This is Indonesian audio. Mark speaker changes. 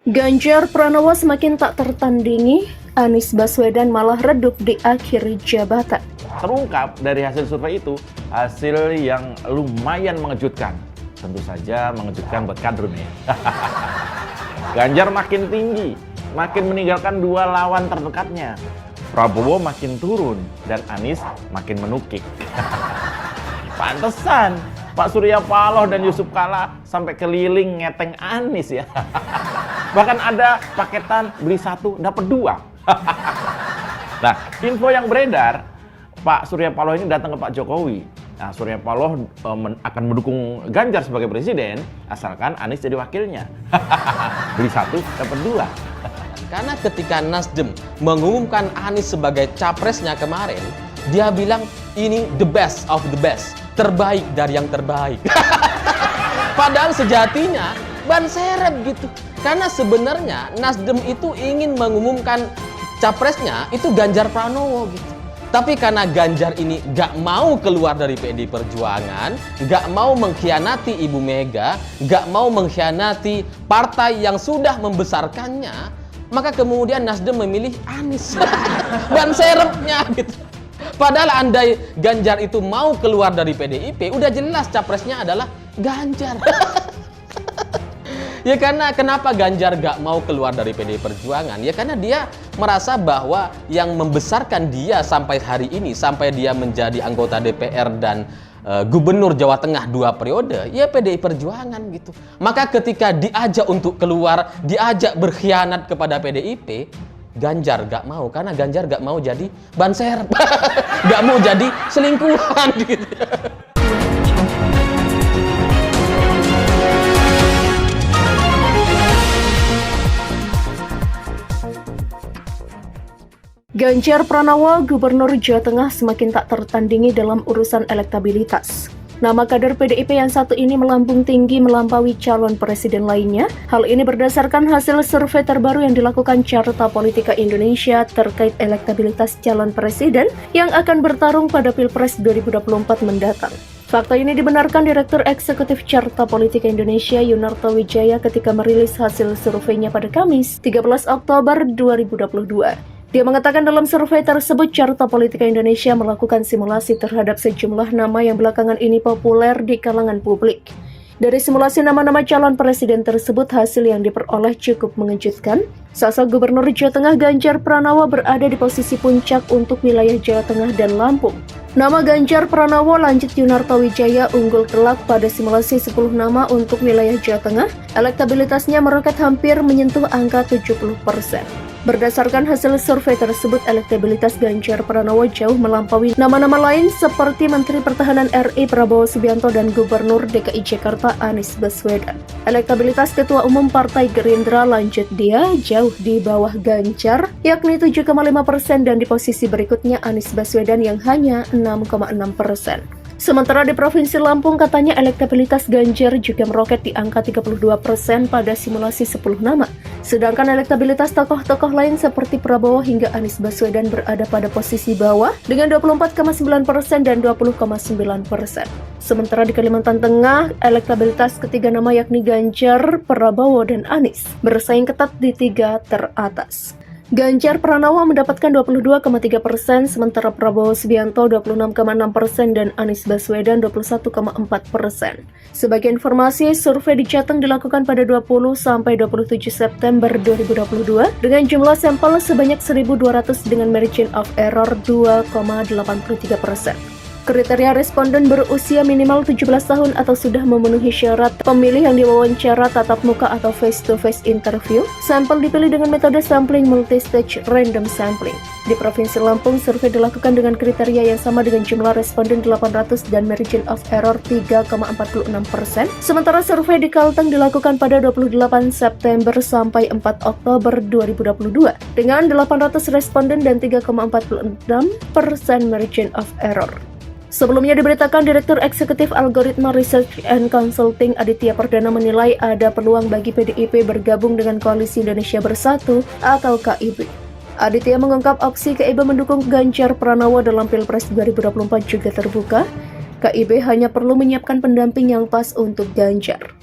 Speaker 1: Ganjar Pranowo semakin tak tertandingi, Anies Baswedan malah redup di akhir jabatan.
Speaker 2: Terungkap dari hasil survei itu, hasil yang lumayan mengejutkan. Tentu saja mengejutkan buat kadrun ya. Ganjar makin tinggi, makin meninggalkan dua lawan terdekatnya. Prabowo makin turun dan Anies makin menukik. Pantesan Pak Surya Paloh dan Yusuf Kala sampai keliling ngeteng Anies ya. Bahkan ada paketan beli satu dapat dua. Nah, info yang beredar, Pak Surya Paloh ini datang ke Pak Jokowi. Nah, Surya Paloh akan mendukung Ganjar sebagai presiden, asalkan Anies jadi wakilnya. Beli satu dapat dua.
Speaker 3: Karena ketika Nasdem mengumumkan Anies sebagai capresnya kemarin, dia bilang ini the best of the best, terbaik dari yang terbaik. Padahal sejatinya ban serep gitu. Karena sebenarnya Nasdem itu ingin mengumumkan capresnya itu Ganjar Pranowo gitu. Tapi karena Ganjar ini gak mau keluar dari PDI Perjuangan, gak mau mengkhianati Ibu Mega, gak mau mengkhianati partai yang sudah membesarkannya, maka kemudian Nasdem memilih Anies. Ban serepnya gitu. Padahal andai Ganjar itu mau keluar dari PDIP, udah jelas capresnya adalah Ganjar. Ya karena kenapa Ganjar gak mau keluar dari PDI Perjuangan? Ya karena dia merasa bahwa yang membesarkan dia sampai hari ini, sampai dia menjadi anggota DPR dan gubernur Jawa Tengah 2 periode, ya PDI Perjuangan gitu. Maka ketika diajak untuk keluar, diajak berkhianat kepada PDIP, Ganjar gak mau, karena Ganjar gak mau jadi ban serep. Gak mau jadi selingkuhan gitu.
Speaker 1: Ganjar Pranowo, Gubernur Jawa Tengah semakin tak tertandingi dalam urusan elektabilitas. Nama kader PDIP yang satu ini melambung tinggi melampaui calon presiden lainnya. Hal ini berdasarkan hasil survei terbaru yang dilakukan Carta Politika Indonesia terkait elektabilitas calon presiden yang akan bertarung pada Pilpres 2024 mendatang. Fakta ini dibenarkan Direktur Eksekutif Carta Politika Indonesia Yunarto Wijaya ketika merilis hasil surveinya pada Kamis, 13 Oktober 2022. Dia mengatakan dalam survei tersebut Carta Politika Indonesia melakukan simulasi terhadap sejumlah nama yang belakangan ini populer di kalangan publik. Dari simulasi nama-nama calon presiden tersebut, hasil yang diperoleh cukup mengejutkan. Sosok Gubernur Jawa Tengah Ganjar Pranowo berada di posisi puncak untuk wilayah Jawa Tengah dan Lampung. Nama Ganjar Pranowo, lanjut Yunarto Wijaya, unggul telak pada simulasi 10 nama untuk wilayah Jawa Tengah. Elektabilitasnya meroket hampir menyentuh angka 70%. Berdasarkan hasil survei tersebut, elektabilitas Ganjar Pranowo jauh melampaui nama-nama lain seperti Menteri Pertahanan RI Prabowo Subianto dan Gubernur DKI Jakarta Anies Baswedan. Elektabilitas Ketua Umum Partai Gerindra, lanjut dia, jauh di bawah Ganjar, yakni 7,5%, dan di posisi berikutnya Anies Baswedan yang hanya 6,6%. Sementara di Provinsi Lampung, katanya elektabilitas Ganjar juga meroket di angka 32% pada simulasi 10 nama. Sedangkan elektabilitas tokoh-tokoh lain seperti Prabowo hingga Anies Baswedan berada pada posisi bawah dengan 24,9% dan 20,9%. Sementara di Kalimantan Tengah, elektabilitas ketiga nama yakni Ganjar, Prabowo, dan Anies bersaing ketat di 3 teratas. Ganjar Pranowo mendapatkan 22,3%, sementara Prabowo Subianto 26,6% dan Anies Baswedan 21,4%. Sebagai informasi, survei di Jateng dilakukan pada 20 sampai 27 September 2022 dengan jumlah sampel sebanyak 1.200 dengan margin of error 2,83%. Kriteria responden berusia minimal 17 tahun atau sudah memenuhi syarat pemilih yang diwawancara tatap muka atau face-to-face interview. Sampel dipilih dengan metode sampling multistage random sampling. Di Provinsi Lampung, survei dilakukan dengan kriteria yang sama dengan jumlah responden 800 dan margin of error 3,46%. Sementara survei di Kalteng dilakukan pada 28 September sampai 4 Oktober 2022 dengan 800 responden dan 3,46% margin of error. Sebelumnya diberitakan Direktur Eksekutif Algoritma Research and Consulting Aditya Perdana menilai ada peluang bagi PDIP bergabung dengan Koalisi Indonesia Bersatu atau KIB. Aditya mengungkap opsi KIB mendukung Ganjar Pranowo dalam Pilpres 2024 juga terbuka. KIB hanya perlu menyiapkan pendamping yang pas untuk Ganjar.